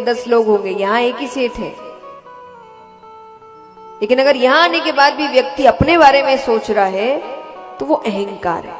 10 लोग होंगे, यहां एक ही सेठ है। लेकिन अगर यहां आने के बाद भी व्यक्ति अपने बारे में सोच रहा है तो वो अहंकार है।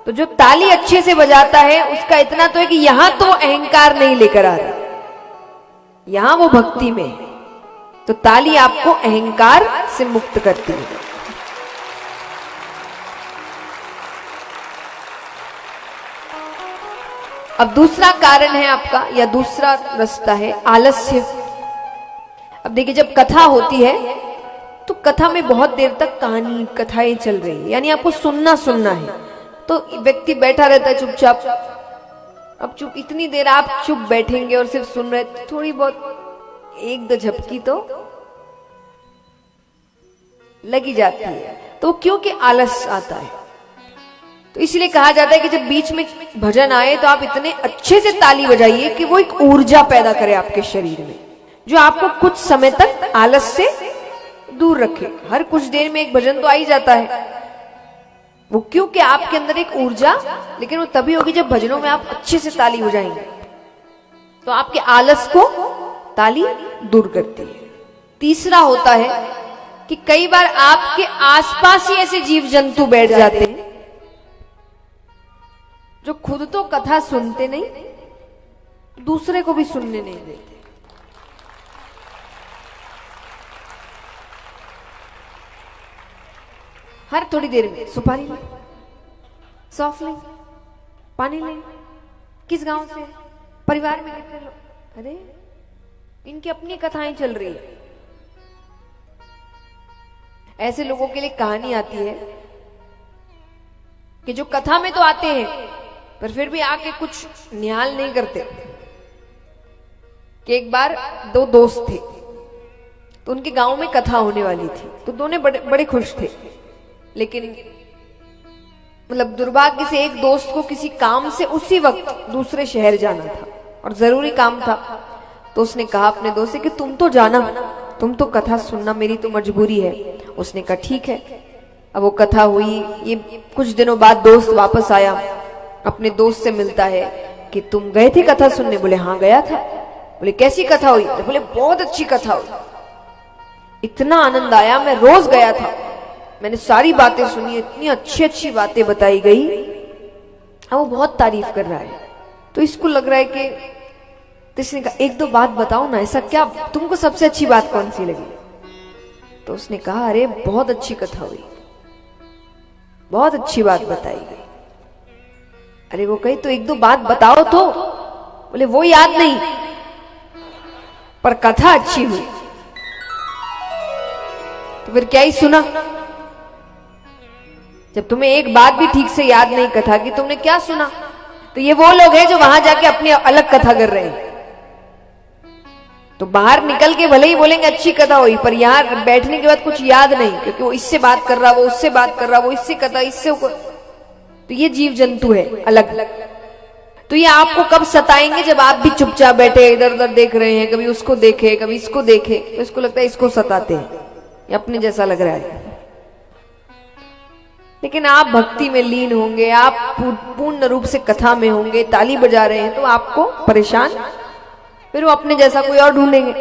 तो जो ताली अच्छे से बजाता है उसका इतना तो है कि यहां तो अहंकार नहीं लेकर आ रहा, यहां वो भक्ति में है। तो ताली आपको अहंकार से मुक्त करती है। अब दूसरा कारण है आपका, या दूसरा रास्ता है आलस्य। अब देखिए, जब कथा होती है तो कथा में बहुत देर तक कहानी कथाएं चल रही है, यानी आपको सुनना है। तो व्यक्ति बैठा रहता है चुपचाप। अब चुप इतनी देर आप चुप बैठेंगे और सिर्फ सुन रहे, थोड़ी बहुत एक दो झपकी तो लगी जाती है। तो क्योंकि आलस आता है, तो इसलिए कहा जाता है कि जब बीच में भजन आए तो आप इतने अच्छे से ताली बजाइए कि वो एक ऊर्जा पैदा करे आपके शरीर में, जो आपको कुछ समय तक आलस से दूर रखे। हर कुछ देर में एक भजन तो आ ही जाता है, वो क्योंकि आपके अंदर एक ऊर्जा, लेकिन वो तभी होगी जब भजनों में आप अच्छे से ताली बजाएंगे। तो आपके आलस को ताली दूर करती है। तीसरा होता है कि कई बार आपके आसपास ही ऐसे जीव जंतु बैठ जाते हैं जो खुद तो कथा सुनते नहीं, दूसरे को भी सुनने नहीं देते। हर थोड़ी देर में सुपारी लें, सौंफ लें, पानी लें, किस गांव से, परिवार में कितने लोग, अरे इनकी अपनी कथाएं चल रही है। ऐसे लोगों के लिए कहानी आती है कि जो कथा में तो आते हैं पर फिर भी आके कुछ न्याल नहीं करते। कि एक बार दो दोस्त थे, तो उनके गांव में कथा होने वाली थी, तो दोनों बड़े खुश थे। लेकिन मतलब दुर्भाग्य से एक दोस्त को किसी काम से उसी वक्त दूसरे शहर जाना था और जरूरी काम था। तो उसने कहा अपने दोस्त से कि तुम तो जाना, तुम तो कथा सुनना, मेरी तो मजबूरी है। उसने कहा ठीक है। अब वो कथा हुई। ये कुछ दिनों बाद दोस्त वापस आया, अपने दोस्त से मिलता है कि तुम गए थे कथा सुनने? बोले हाँ गया था। बोले कैसी कथा हुई? बोले बहुत अच्छी कथा हुई, इतना आनंद आया, मैं रोज गया था, मैंने सारी बातें सुनी, इतनी अच्छी अच्छी बातें बताई गई। अब वो बहुत तारीफ कर रहा है, तो इसको लग रहा है कि, तो इसने कहा एक दो बात बताओ ना, ऐसा क्या तुमको सबसे अच्छी बात कौन सी लगी? तो उसने कहा अरे बहुत अच्छी कथा हुई, बहुत अच्छी बात बताई गई। अरे वो कही तो एक दो बात बताओ तो। बोले वो याद नहीं, पर कथा अच्छी हुई। तो फिर क्या ही सुना? जब तुम्हें एक बात भी ठीक से याद नहीं कथा की, तुमने क्या सुना? तो ये वो लोग हैं जो वहां जाके अपनी अलग कथा कर रहे हैं। तो बाहर निकल के भले ही बोलेंगे अच्छी कथा हुई, पर यहां बैठने के बाद कुछ याद नहीं, क्योंकि वो इससे बात कर रहा, वो उससे बात कर रहा, वो इससे कथा, इससे। तो ये जीव जंतु है अलग अलग। तो ये आपको कब सताएंगे? जब आप भी चुपचाप बैठे इधर उधर देख रहे हैं, कभी उसको देखे कभी इसको देखे, तो इसको लगता है इसको सताते हैं, ये अपने जैसा लग रहा है। लेकिन आप भक्ति में लीन होंगे, आप पूर्ण रूप से कथा में होंगे, ताली बजा रहे हैं, तो आपको परेशान, फिर वो अपने जैसा कोई और ढूंढेंगे।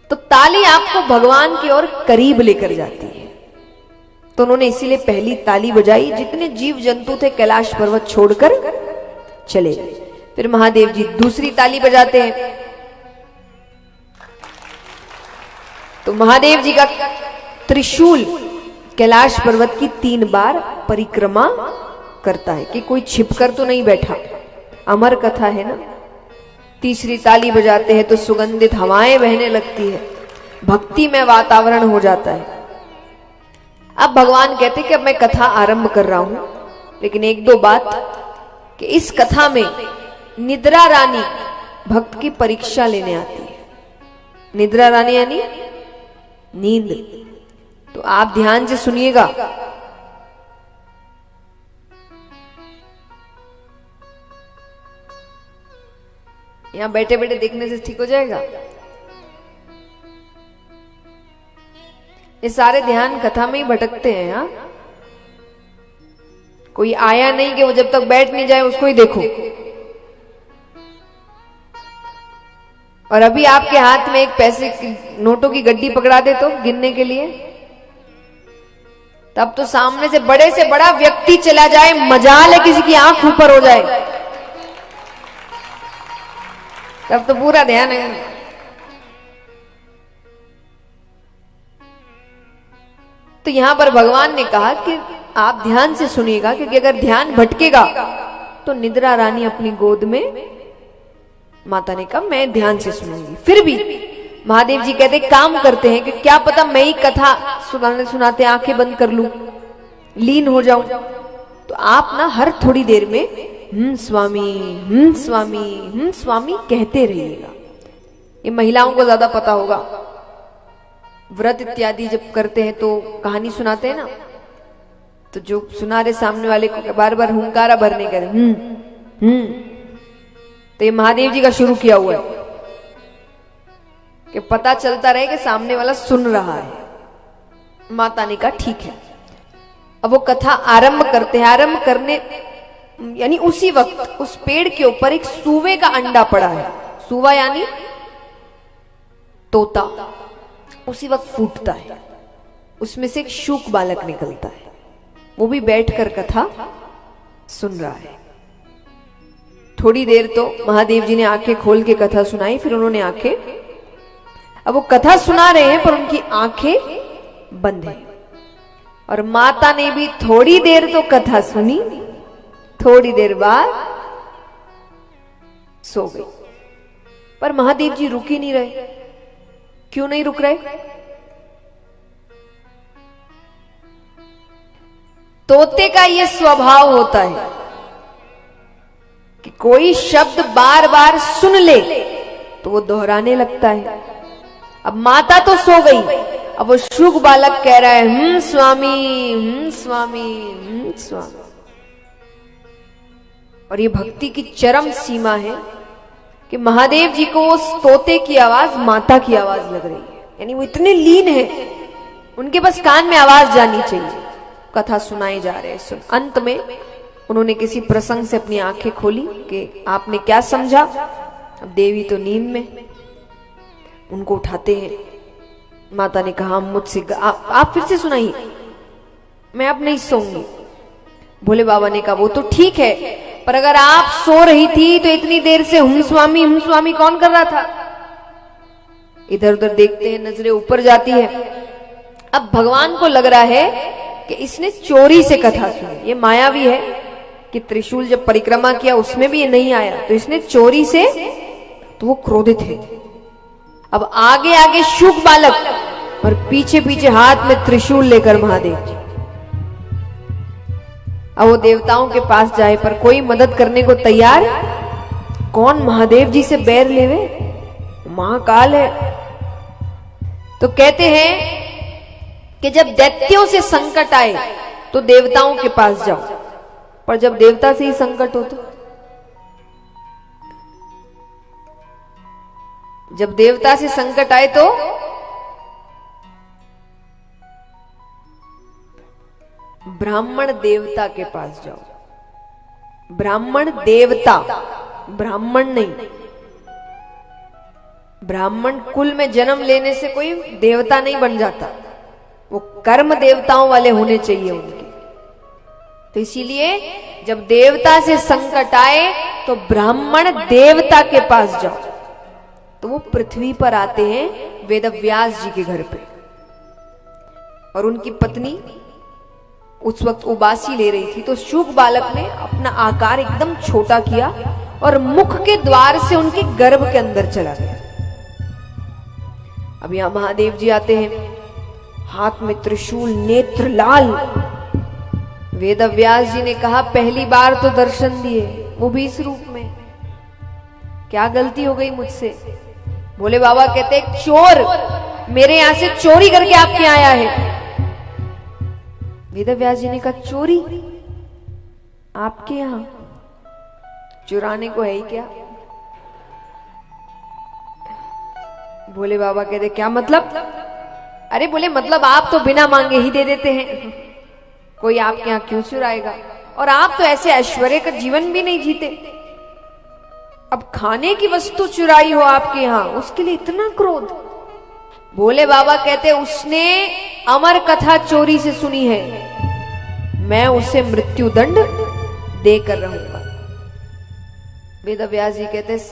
तो ताली आपको भगवान की ओर करीब लेकर जाती है। तो उन्होंने इसीलिए पहली ताली बजाई। जितने जीव जंतु थे कैलाश पर्वत छोड़कर चले गए। फिर महादेव जी दूसरी ताली बजाते हैं। तो महादेव जी का त्रिशूल कैलाश पर्वत की 3 बार परिक्रमा करता है कि कोई छिपकर तो नहीं बैठा। अमर कथा है ना। तीसरी ताली बजाते हैं तो सुगंधित हवाएं बहने लगती है, भक्ति में वातावरण हो जाता है। अब भगवान कहते कि अब मैं कथा आरंभ कर रहा हूं, लेकिन एक दो बात कि इस कथा में निद्रा रानी भक्त की परीक्षा लेने आती है। निद्रा रानी यानी नींद। तो आप ध्यान से सुनिएगा। यहां बैठे बैठे देखने से ठीक हो जाएगा। ये सारे ध्यान कथा में ही भटकते हैं। हाँ, कोई आया नहीं कि वो जब तक बैठ नहीं जाए उसको ही देखो। और अभी आपके हाथ में एक पैसे की नोटों की गड्डी पकड़ा दे तो गिनने के लिए, तब तो सामने से बड़ा व्यक्ति चला जाए, मजाल है किसी की आंख ऊपर हो जाए, तब तो पूरा ध्यान है। तो यहां पर भगवान ने कहा कि आप ध्यान से सुनिएगा, क्योंकि अगर ध्यान भटकेगा तो निद्रा रानी अपनी गोद में, माता ने कहा मैं ध्यान से सुनूंगी। फिर भी महादेव जी कहते काम करते हैं कि क्या पता मैं ही कथा सुनाते सुनाते आंखें बंद कर लूं, लीन हो जाऊं, तो आप ना हर थोड़ी देर में स्वामी स्वामी स्वामी कहते रहिएगा। ये महिलाओं को ज्यादा पता होगा, व्रत इत्यादि जब करते हैं तो कहानी सुनाते हैं ना, तो जो सुना रहे सामने वाले को बार बार हुंकारा भरने का, तो ये महादेव जी का शुरू किया हुआ है कि पता चलता रहे कि सामने वाला सुन रहा है। माता ने कहा ठीक है। अब वो कथा आरंभ करते हैं। आरंभ करने यानी उसी वक्त उस पेड़ के ऊपर एक सूवे का अंडा पड़ा है। सूवा यानी तोता, उसी वक्त फूटता है, उसमें से एक शूक बालक निकलता है, वो भी बैठकर कथा सुन रहा है। थोड़ी देर तो महादेव जी ने आंखें खोल के कथा सुनाई, फिर उन्होंने आंखें, अब वो कथा सुना रहे हैं पर उनकी आंखें बंद है। और माता ने भी थोड़ी देर तो कथा सुनी, थोड़ी देर बाद सो गई। पर महादेव जी रुक ही नहीं रहे। क्यों नहीं रुक रहे? तोते का यह स्वभाव होता है कि कोई शब्द बार बार सुन ले तो वो दोहराने लगता है। अब माता तो सो गई, अब वो शुक बालक कह रहा है स्वामी स्वामी स्वामी। और ये भक्ति की चरम सीमा है कि महादेव जी को उस तोते की आवाज माता की आवाज लग रही है। यानी वो इतने लीन है, उनके बस कान में आवाज जानी चाहिए। कथा सुनाए जा रहे हैं। अंत में उन्होंने किसी प्रसंग से अपनी आंखें खोली कि आपने क्या समझा। अब देवी तो नींद में, उनको उठाते हैं। माता ने कहा मुझसे आप फिर से सुनाइए, मैं अब नहीं सोऊंगी। भोले बाबा ने कहा वो तो ठीक है, पर अगर आप सो रही थी तो इतनी देर से हम स्वामी कौन कर रहा था? इधर उधर देखते हैं, नजरें ऊपर जाती है। अब भगवान को लग रहा है कि इसने चोरी से कथा सुनी। ये मायावी है कि त्रिशूल जब परिक्रमा किया उसमें भी ये नहीं आया, तो इसने चोरी से, तो वो क्रोधित है। अब आगे आगे शुक बालक और पीछे पीछे हाथ में त्रिशूल लेकर महादेव जी। अब वो देवताओं के पास जाए पर कोई मदद करने को तैयार, कौन महादेव जी से बैर लेवे, महाकाल है। तो कहते हैं कि जब दैत्यों से संकट आए तो देवताओं के पास जाओ, पर जब देवता से ही संकट हो तो, जब देवता से संकट आए तो ब्राह्मण देवता के पास जाओ। ब्राह्मण देवता, ब्राह्मण नहीं। ब्राह्मण कुल में जन्म लेने से कोई देवता नहीं बन जाता, वो कर्म देवताओं वाले होने चाहिए उनके। तो इसीलिए जब देवता से संकट आए तो ब्राह्मण देवता के पास जाओ। तो वो पृथ्वी पर आते हैं वेदव्यास जी के घर पे, और उनकी पत्नी उस वक्त उबासी ले रही थी। तो शुक बालक ने अपना आकार एकदम छोटा किया और मुख के द्वार से उनके गर्भ के अंदर चला गया। अब यहां महादेव जी आते हैं, हाथ में त्रिशूल, नेत्र लाल। वेदव्यास जी ने कहा पहली बार तो दर्शन दिए, वो भी इस रूप में, क्या गलती हो गई मुझसे? भोले बाबा कहते चोर मेरे यहां से चोरी करके आपके आया है। वेदव्यास जी ने कहा चोरी आपके यहां? चुराने को है ही क्या? भोले बाबा कहते क्या मतलब? अरे बोले मतलब आप तो बिना मांगे ही दे देते हैं, कोई आपके यहां क्यों चुराएगा? और आप तो ऐसे ऐश्वर्य का जीवन भी नहीं जीते, अब खाने की वस्तु चुराई हो आपके यहां, उसके लिए इतना क्रोध। भोले बाबा कहते उसने अमर कथा चोरी से सुनी है, मैं उसे मृत्यु दंड देकर रहूंगा। वेद व्यास जी कहते